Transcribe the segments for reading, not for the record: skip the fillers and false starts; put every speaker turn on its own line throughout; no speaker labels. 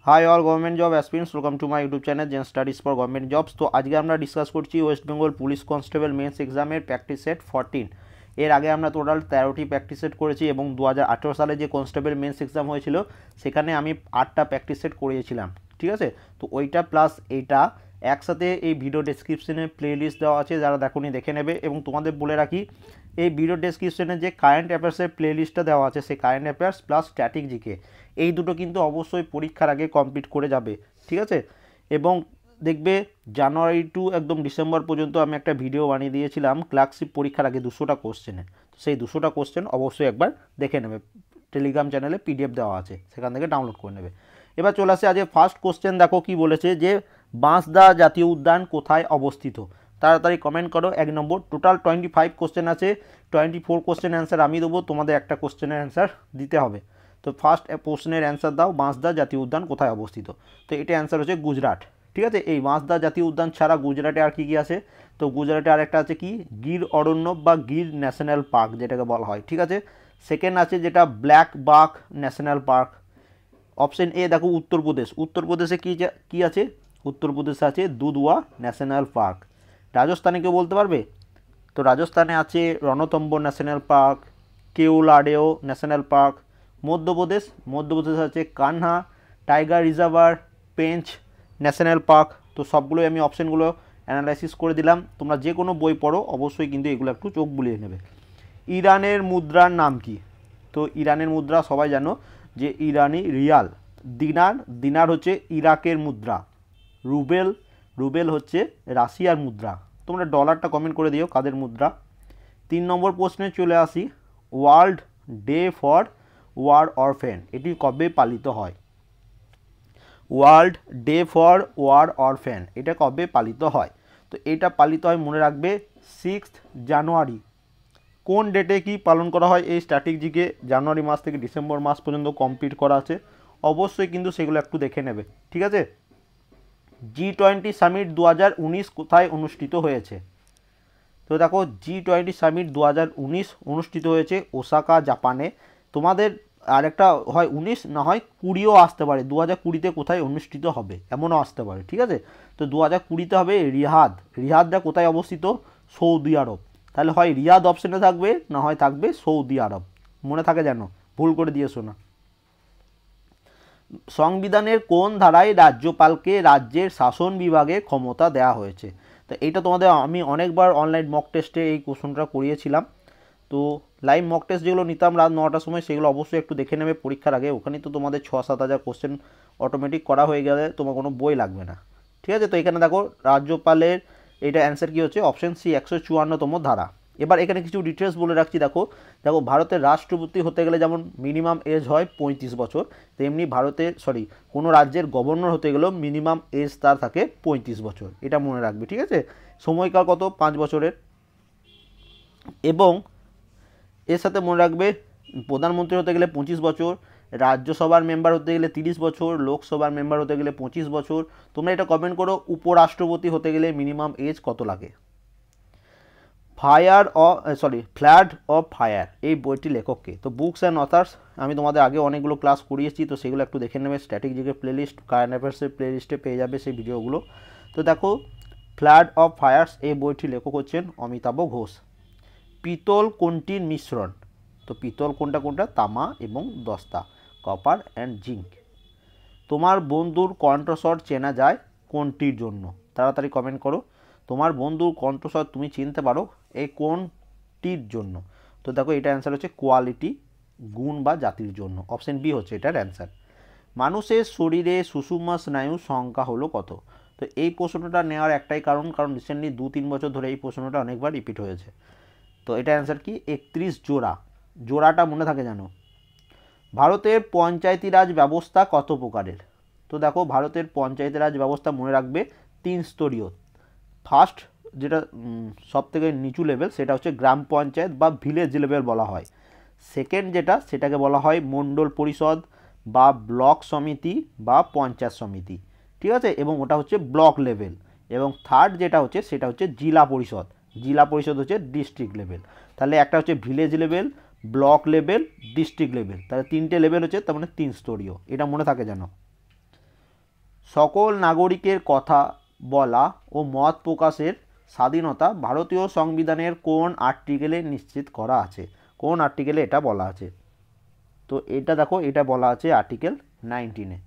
High all government job aspirants welcome to my YouTube channel gen studies for government jobs. तो आज के আমরা discuss করছি West Bengal police constable mains এক্সামের practice set 14। এর আগে আমরা টোটাল 13টি প্র্যাকটিস সেট করেছি এবং 2018 সালে যে কনস্টেবল মেন্স এক্সাম হয়েছিল সেখানে আমি 8টা প্র্যাকটিস সেট করিয়েছিলাম, ঠিক আছে। তো ওইটা প্লাস এইটা একসাথে এই ভিডিও ডেসক্রিপশনে প্লেলিস্ট দেওয়া আছে, যারা দেখোনি দেখে নেবে। এবং তোমাদের বলে রাখি এই ভিডিও ডেসক্রিপশনে যে কারেন্ট অ্যাফেয়ার্সের প্লেলিস্টটা দেওয়া আছে সেই current affairs plus static GK এই দুটো কিন্তু অবশ্যই পরীক্ষার আগে কমপ্লিট করে যাবে, ঠিক আছে। এবং দেখবে জানুয়ারি টু একদম ডিসেম্বর পর্যন্ত আমি একটা ভিডিও বানিয়ে দিয়েছিলাম ক্লার্কশিপ পরীক্ষার আগে 200টা কোশ্চেনে। তো সেই 200টা কোশ্চেন অবশ্যই একবার দেখে নেবে, টেলিগ্রাম চ্যানেলে পিডিএফ দেওয়া আছে, সেখান থেকে ডাউনলোড করে নেবে। এবার চলে আসে আজকে ফার্স্ট কোশ্চেন। দেখো কি বলেছে যে বাঁশদা জাতীয় উদ্যান কোথায় অবস্থিত। তাড়াতাড়ি কমেন্ট করো। 1 নম্বর। টোটাল 25 কোশ্চেন আছে, 24 কোশ্চেন অ্যান্সার আমি দেবো, তোমাদের একটা কোশ্চেনের অ্যান্সার দিতে হবে। তো ফার্স্ট প্রশ্নের অ্যান্সার দাও, বাঁশদা জাতীয় উদ্যান কোথায় অবস্থিত। তো এটা অ্যান্সার হচ্ছে গুজরাট, ঠিক আছে। এই বাঁশদা জাতীয় উদ্যান ছাড়া গুজরাটে আর কী কী আছে, তো গুজরাটে আরেকটা আছে কি গির অরণ্য বা গির ন্যাশনাল পার্ক যেটাকে বলা হয়, ঠিক আছে। সেকেন্ড আছে যেটা ব্ল্যাক বাক ন্যাশনাল পার্ক। অপশন এ দেখো উত্তরপ্রদেশ। উত্তরপ্রদেশে কী আছে, উত্তরপ্রদেশে আছে দুধওয়া ন্যাশনাল পার্ক। রাজস্থানে কেউ বলতে পারবে? তো রাজস্থানে আছে Ranthambore national park, Keoladeo national park. Madhya Pradesh আছে Kanha tiger reservoir, Pench national park. তো সবগুলোই আমি অপশানগুলো অ্যানালাইসিস করে দিলাম, তোমরা যে কোনো বই পড়ো অবশ্যই কিন্তু এগুলো একটু চোখ বুলিয়ে নেবে। ইরানের মুদ্রার নাম কি? তো ইরানের মুদ্রা সবাই জানো যে ইরানি রিয়াল। দিনার হচ্ছে ইরাকের মুদ্রা। রুবেল হচ্ছে রাশিয়ার মুদ্রা। তোমরা ডলারটা কমেন্ট করে দিও কাদের মুদ্রা। 3 নম্বর প্রশ্নে চলে আসি। World day for war orphan এটি কবে পালিত হয়? World day for war orphan এটা কবে পালিত হয়? তো এটা পালিত হয় মনে রাখবে 6 জানুয়ারি। কোন ডেটে কি পালন করা হয় এই স্ট্র্যাটেজিকে জানুয়ারি মাস থেকে ডিসেম্বর মাস পর্যন্ত কমপ্লিট করা আছে, অবশ্যই কিন্তু সেগুলো একটু দেখে নেবে, ঠিক আছে। G20 সামিট 2019 কোথায় অনুষ্ঠিত হয়েছে? তো দেখো G20 সামিট 2019 অনুষ্ঠিত হয়েছে ওসাকা জাপানে। তোমাদের আরেকটা হয় 19 না হয় 20ও আসতে পারে, 2020তে কোথায় অনুষ্ঠিত হবে এমনও আসতে পারে, ঠিক আছে। তো 2020তে হবে রিয়াদটা কোথায় অবস্থিত? সৌদি আরব। তাহলে হয় রিয়াদ অপশানে থাকবে না হয় থাকবে সৌদি আরব, মনে থাকে যেন, ভুল করে দিয়েছো না। সংবিধানের কোন ধারায় রাজ্যপালকে রাজ্যের শাসন বিভাগের ক্ষমতা দেওয়া হয়েছে? তো এইটা তোমাদের আমি অনেকবার অনলাইন মক টেস্টে এই কোশ্চেনটা করিয়েছিলাম। তো লাইভ মক টেস্ট যেগুলো নিতাম রাত 9টার সময় সেগুলো অবশ্যই একটু দেখে নেবে পরীক্ষার আগে, ওখানে তো তোমাদের 6-7 হাজার কোশ্চেন অটোমেটিক করা হয়ে গেলে তোমার কোনো বই লাগবে না, ঠিক আছে। তো এখানে দেখো রাজ্যপালের এটা অ্যান্সার কী হচ্ছে, অপশন সি 154তম ধারা। এবার এখানে কিছু ডিটেলস বলে রাখছি। দেখো ভারতের রাষ্ট্রপতি হতে গেলে যেমন মিনিমাম এজ হয় 35 বছর, তেমনি কোনো রাজ্যের গভর্নর হতে গেলেও মিনিমাম এজ তার থাকে 35 বছর, এটা মনে রাখবে, ঠিক আছে। সময়কাল কত? 5 বছরের। এবং এর সাথে মনে রাখবে প্রধানমন্ত্রী হতে গেলে 25 বছর, রাজ্যসভার মেম্বার হতে গেলে 30 বছর, লোকসভার মেম্বার হতে গেলে 25 বছর। তোমরা এটা কমেন্ট করো উপরাষ্ট্রপতি হতে গেলে মিনিমাম এজ কত লাগে। ফ্ল্যাড অফ ফায়ার এই বইটি লেখককে। তো বুকস অ্যান্ড অথার্স আমি তোমাদের আগে অনেকগুলো ক্লাস করিয়েছি, তো সেগুলো একটু দেখে নেবে, স্ট্র্যাটেজিকের প্লেলিস্ট কারেন্ট অ্যাফেয়ার্সের প্লেলিস্টে পেয়ে যাবে সেই ভিডিওগুলো। তো দেখো ফ্ল্যাড অফ ফায়ার্স এই বইটির লেখক হচ্ছেন অমিতাভ ঘোষ। পিতল কোনটির মিশ্রণ? তো পিতল কোনটা? তামা এবং দস্তা, কপার অ্যান্ড জিঙ্ক। তোমার বন্ধুর কণ্ঠস্বর চেনা যায় কোনটির জন্য? তাড়াতাড়ি কমেন্ট করো। তোমার বন্ধুর কণ্ঠস্বর তুমি চিনতে পারো এই কোনটির জন্য? তো দেখো এটা অ্যান্সার হচ্ছে কোয়ালিটি, গুণ বা জাতির জন্য। অপশন বি হচ্ছে এটার অ্যান্সার। মানুষের শরীরে সুষুম্না স্নায়ুর সংখ্যা হলো কত? তো এই প্রশ্নটা নেওয়ার একটাই কারণ রিসেন্টলি 2-3 বছর ধরে এই প্রশ্নটা অনেকবার রিপিট হয়েছে। তো এটা অ্যান্সার কি 31 জোড়া। জোড়াটা মনে থাকে জানো। ভারতের পঞ্চায়েতি রাজ ব্যবস্থা কত প্রকারের? তো দেখো ভারতের পঞ্চায়েতি রাজ ব্যবস্থা মনে রাখবে 3 স্তরীয়। ফার্স্ট যেটা সব থেকে নিচু লেভেল সেটা হচ্ছে গ্রাম পঞ্চায়েত বা ভিলেজ লেভেল বলা হয়। সেকেন্ড সেটাকে বলা হয় মণ্ডল পরিষদ বা ব্লক সমিতি বা পঞ্চায়েত সমিতি, ঠিক আছে, এবং ওটা হচ্ছে ব্লক লেভেল। এবং থার্ড সেটা হচ্ছে জেলা পরিষদ হচ্ছে ডিস্ট্রিক্ট লেভেল। তাহলে একটা হচ্ছে village level, block level, district level, তাহলে 3টে লেভেল হচ্ছে, তার মানে 3 স্তরীয়, এটা মনে থাকে যেন। সকল নাগরিকের কথা বলা ও মত প্রকাশের স্বাধীনতা ভারতীয় সংবিধানের কোন আর্টিকেলে নিশ্চিত করা আছে? কোন আর্টিকেলে এটা বলা আছে? তো এটা দেখো, এটা বলা আছে আর্টিকেল 19-এ।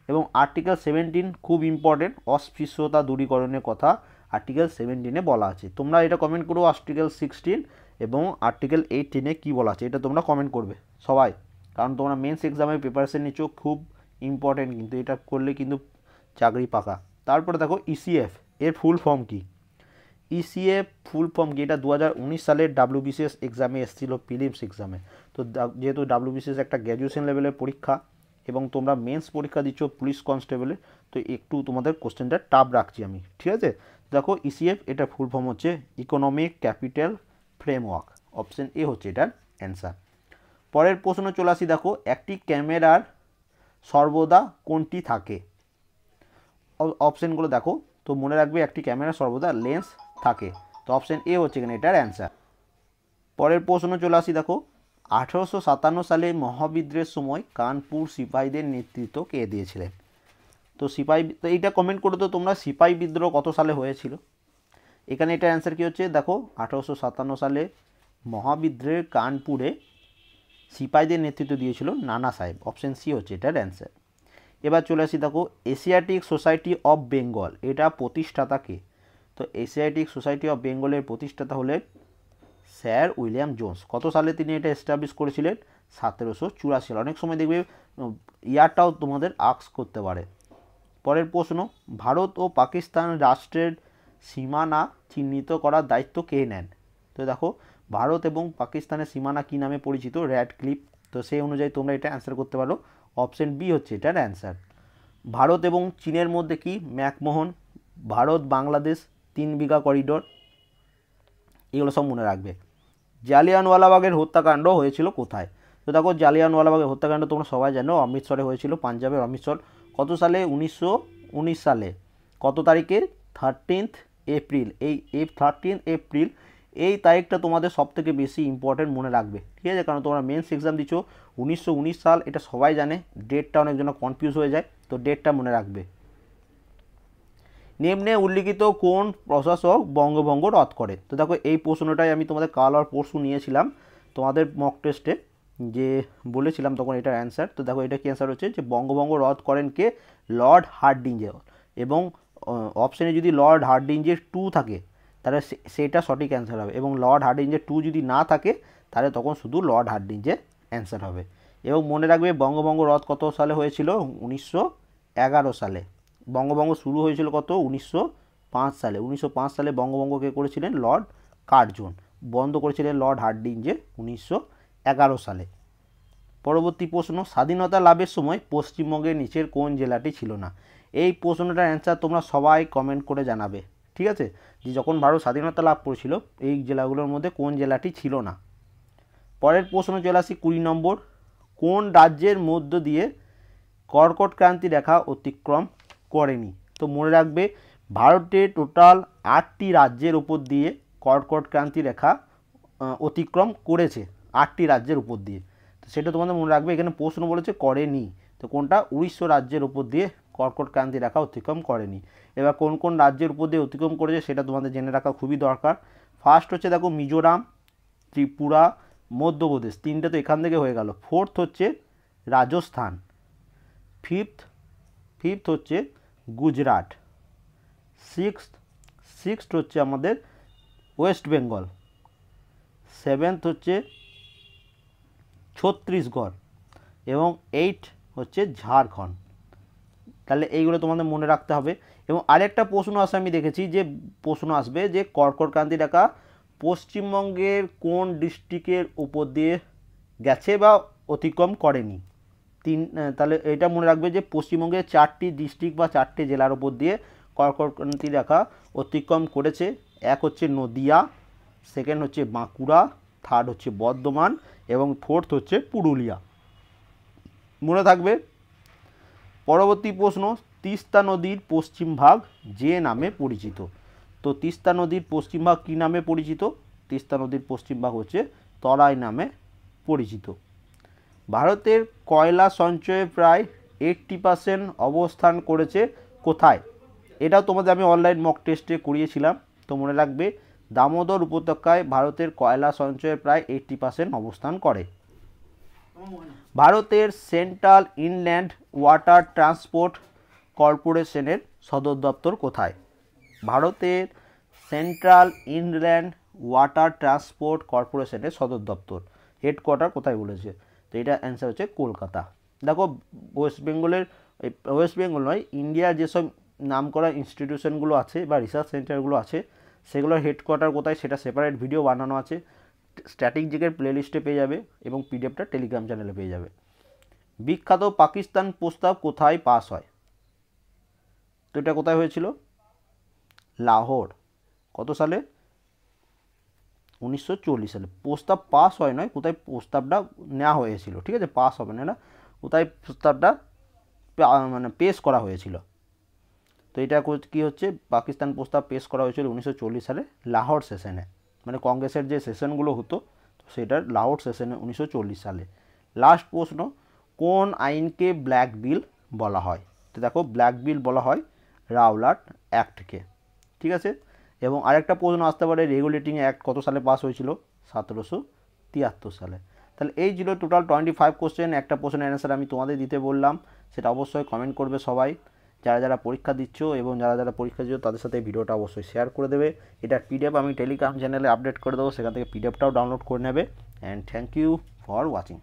এবং আর্টিকেল 17 খুব ইম্পর্টেন্ট, অস্পৃশ্যতা দূরীকরণের কথা আর্টিকেল 17-এ বলা আছে। তোমরা এটা কমেন্ট করো আর্টিকেল 16 এবং আর্টিকেল 18-এ কী বলা আছে, এটা তোমরা কমেন্ট করবে সবাই, কারণ তোমরা মেন্স এক্সামের প্রিপারেশন নিচ্ছ, খুব ইম্পর্টেন্ট কিন্তু, এটা করলে কিন্তু চাকরি পাকা। তারপরে দেখো ইসিএফ এর ফুল ফর্ম কী? ইসিএফ ফুল ফর্ম কি? এটা 2019 সালের ডাব্লিউবিসিএস এক্সামে এসেছিল, প্রিলিমস এক্সামে। তো যেহেতু ডাব্লিউবিসিএস একটা গ্র্যাজুয়েশন লেভেলের পরীক্ষা এবং তোমরা মেন্স পরীক্ষা দিচ্ছ পুলিশ কনস্টেবলের, তো একটু তোমাদের কোশ্চেনটা টাফ রাখছি আমি, ঠিক আছে? দেখো ইসিএফ এটা ফুল ফর্ম হচ্ছে economic capital framework. Option A হচ্ছে এটার অ্যান্সার। পরের প্রশ্ন চলে আসি, দেখো একটি ক্যামেরার সর্বদা কোনটি থাকে? অপশানগুলো দেখো, তো মনে রাখবে একটি ক্যামেরা সর্বদা লেন্স থাকে, তো অপশান এ হচ্ছে এখানে এটার অ্যান্সার। পরের প্রশ্ন চলে আসি, দেখো 1857 সালে মহাবিদ্রোহের সময় কানপুর সিপাহীদের নেতৃত্ব কে দিয়েছিলেন? তো সিপাহী, তো এইটা কমেন্ট করো তো তোমরা, সিপাহী বিদ্রোহ কত সালে হয়েছিল? এখানে এটার অ্যান্সার কী হচ্ছে, দেখো 1857 সালে মহাবিদ্রোহের কানপুরে সিপাহীদের নেতৃত্ব দিয়েছিল নানা সাহেব। অপশান সি হচ্ছে এটার অ্যান্সার। এবার চলে আসি, দেখো এশিয়াটিক সোসাইটি অফ বেঙ্গল এটা প্রতিষ্ঠাতা কে? তো এশিয়াটিক সোসাইটি অফ বেঙ্গলের প্রতিষ্ঠাতা হলেন স্যার উইলিয়াম জোন্স। কত সালে তিনি এটা এস্টাবলিশ করেছিলেন? 1784 সালে। অনেক সময় দেখবে ইয়ারটাও তোমাদের আস্ক করতে পারে। পরের প্রশ্ন, ভারত ও পাকিস্তান রাষ্ট্রের সীমানা চিহ্নিত করার দায়িত্ব কে নেন? তো দেখো ভারত এবং পাকিস্তানের সীমানা কী নামে পরিচিত? Red cliff. তো সেই অনুযায়ী তোমরা এটা অ্যান্সার করতে পারো, অপশন বি হচ্ছে এটার অ্যান্সার। ভারত এবং চীনের মধ্যে কি? ম্যাকমোহন। ভারত বাংলাদেশ 3 বিঘা করিডোর, এগুলো সব মনে রাখবে। জালিয়ানওয়ালাবাগের হত্যাকাণ্ড হয়েছিল কোথায়? তো দেখো জালিয়ানওয়ালাবাগের হত্যাকাণ্ড তোমরা সবাই জানো অমৃতসরে হয়েছিল, পাঞ্জাবের অমৃতসর। কত সালে? 1919 সালে। কত তারিখে? 13 এপ্রিল। এই 13 এপ্রিল এই তারিখটা তোমাদের সবথেকে বেশি ইম্পর্টেন্ট, মনে রাখবে, ঠিক আছে? কারণ তোমরা মেন্স এক্সাম দিচ্ছ, 1919 সাল, এটা সবাই জানে, ডেটটা অনেকজন কনফিউজ হয়ে যায়, তো ডেটটা মনে রাখবে। নিম্নে উল্লিখিত কোন প্রশাসক বঙ্গভঙ্গ রদ করে? তো দেখো এই প্রশ্নটাই আমি তোমাদের কাল আর পরশু নিয়েছিলাম তোমাদের মক টেস্টে, যে বলেছিলাম তখন এটার অ্যান্সার। তো দেখো এটা কি অ্যান্সার হচ্ছে, যে বঙ্গভঙ্গ রদ করেন কে? Lord Hardinge. এবং অপশানে যদি লর্ড হার্ডিঞ্জের 2 থাকে তাহলে সেটা সঠিক অ্যান্সার হবে, এবং লর্ড হার্ডিঞ্জের 2 যদি না থাকে তাহলে তখন শুধু লর্ড হার্ডিঞ্জের অ্যান্সার হবে। এবং মনে রাখবে বঙ্গভঙ্গ রদ কত সালে হয়েছিল? 1911 সালে। বঙ্গভঙ্গ শুরু হয়েছিল কত? 1905 সালে। 1905 সালে বঙ্গভঙ্গ কে করেছিলেন? Lord Curzon. বন্ধ করেছিলেন লর্ড হার্ডিঞ্জে 1911 সালে। পরবর্তী প্রশ্ন, স্বাধীনতা লাভের সময় পশ্চিমবঙ্গের নিচের কোন জেলাটি ছিল না? এই প্রশ্নটার অ্যান্সার তোমরা সবাই কমেন্ট করে জানাবে, ঠিক আছে? যে যখন ভারত স্বাধীনতা লাভ করেছিল এই জেলাগুলোর মধ্যে কোন জেলাটি ছিল না। পরের প্রশ্ন চলে আসি 20 নম্বর, কোন রাজ্যের মধ্য দিয়ে কর্কট ক্রান্তি রেখা অতিক্রম করেনি? তো মনে রাখবে ভারতের টোটাল 8টি রাজ্যের উপর দিয়ে কর্কট ক্রান্তি রেখা অতিক্রম করেছে, 8টি রাজ্যের উপর দিয়ে। তো সেটা তোমাদের মনে রাখবে, এখানে প্রশ্ন বলেছে করেনি, তো কোনটা? 19 রাজ্যের উপর দিয়ে কর্কট ক্রান্তি রেখা অতিক্রম করেনি। এবার কোন কোন রাজ্যের উপর দিয়ে অতিক্রম করেছে সেটা তোমাদের জেনে রাখা খুবই দরকার। ফার্স্ট হচ্ছে দেখো মিজোরাম, ত্রিপুরা, মধ্যপ্রদেশ, 3টে তো এখান থেকে হয়ে গেল। ফোর্থ হচ্ছে রাজস্থান, ফিফথ হচ্ছে গুজরাট, সিক্সথ হচ্ছে আমাদের ওয়েস্ট বেঙ্গল, 7th হচ্ছে ছত্তিশগড় এবং 8 হচ্ছে ঝাড়খণ্ড। তাহলে এইগুলো তোমাদের মনে রাখতে হবে। এবং আরেকটা প্রশ্ন আসে, আমি দেখেছি যে প্রশ্ন আসবে যে কর্কট ক্রান্তি রেখা পশ্চিমবঙ্গের কোন ডিস্ট্রিক্টের উপর দিয়ে গেছে বা অতিক্রম করেনি? তাহলে এটা মনে রাখবে যে পশ্চিমবঙ্গের 4টি ডিস্ট্রিক্ট বা 4টে জেলার উপর দিয়ে কর্কট ক্রান্তি রেখা অতিক্রম করেছে। এক হচ্ছে নদিয়া, সেকেন্ড হচ্ছে বাঁকুড়া, থার্ড হচ্ছে বর্ধমান এবং ফোর্থ হচ্ছে পুরুলিয়া। মনে থাকবে। পরবর্তী প্রশ্ন, তিস্তা নদীর পশ্চিম ভাগ যে নামে পরিচিত? তো তিস্তা নদীর পশ্চিম ভাগ কী নামে পরিচিত? তিস্তা নদীর পশ্চিম ভাগ হচ্ছে তরাই নামে পরিচিত। ভারতের কয়লা সঞ্চয়ে প্রায় 80% অবস্থান করেছে কোথায়? এটাও তোমাদের আমি অনলাইন মক টেস্টে করিয়েছিলাম, তো মনে রাখবে দামোদর উপত্যকায় ভারতের কয়লা সঞ্চয়ের প্রায় 80% অবস্থান করে। ভারতের সেন্ট্রাল ইনল্যান্ড ওয়াটার ট্রান্সপোর্ট কর্পোরেশনের সদর দপ্তর কোথায়? ভারতের সেন্ট্রাল ইনল্যান্ড ওয়াটার ট্রান্সপোর্ট কর্পোরেশনের সদর দপ্তর হেডকোয়ার্টার কোথায় বলেছে? তো এটা অ্যান্সার হচ্ছে কলকাতা। দেখো ওয়েস্ট বেঙ্গল নয়, ইন্ডিয়ার যেসব নামকরা ইনস্টিটিউশনগুলো আছে বা রিসার্চ সেন্টারগুলো আছে সেগুলোর হেডকোয়ার্টার কোথায় সেটা সেপারেট ভিডিও বানানো আছে, স্ট্যাটিক জিকের প্লেলিস্টে পেয়ে যাবে এবং পিডিএফটা টেলিগ্রাম চ্যানেলে পেয়ে যাবে। বিখ্যাত পাকিস্তান প্রস্তাব কোথায় পাস হয়? তো এটা কোথায় হয়েছিল? লাহোর। কত সালে? 1940 সালে। প্রস্তাব পাস হয় নয়, কোথায় প্রস্তাবটা নেওয়া হয়েছিল, ঠিক আছে, পাস হবে না, কোথায় প্রস্তাবটা মানে পেশ করা হয়েছিল। তো এটা কি হচ্ছে, পাকিস্তান প্রস্তাব পেশ করা হয়েছিল 1940 সালে লাহোর সেশনে, মানে কংগ্রেসের যে সেশনগুলো হতো সেটার লাহোর সেশনে 1940 সালে। লাস্ট প্রশ্ন, কোন আইনকে ব্ল্যাক বিল বলা হয়? তো দেখো ব্ল্যাক বিল বলা হয় রাওলাট অ্যাক্টকে, ঠিক আছে। এবং আরেকটা প্রশ্ন আসতে পারে, রেগুলেটিং অ্যাক্ট কত সালে পাস হয়েছিল? 1773 সালে। তাহলে এই ছিল টোটাল 25 কোশ্চেন। একটা প্রশ্নের অ্যান্সার আমি তোমাদের দিতে বললাম, সেটা অবশ্যই কমেন্ট করবে সবাই, যারা যারা পরীক্ষা দিচ্ছ এবং যারা যারা পরীক্ষা দিচ্ছ তাদের সাথে ভিডিওটা অবশ্যই শেয়ার করে দেবে। এটার পিডিএফ আমি টেলিগ্রাম চ্যানেলে আপডেট করে দেবো, সেখান থেকে পিডিএফটাও ডাউনলোড করে নেবে। And thank you for watching.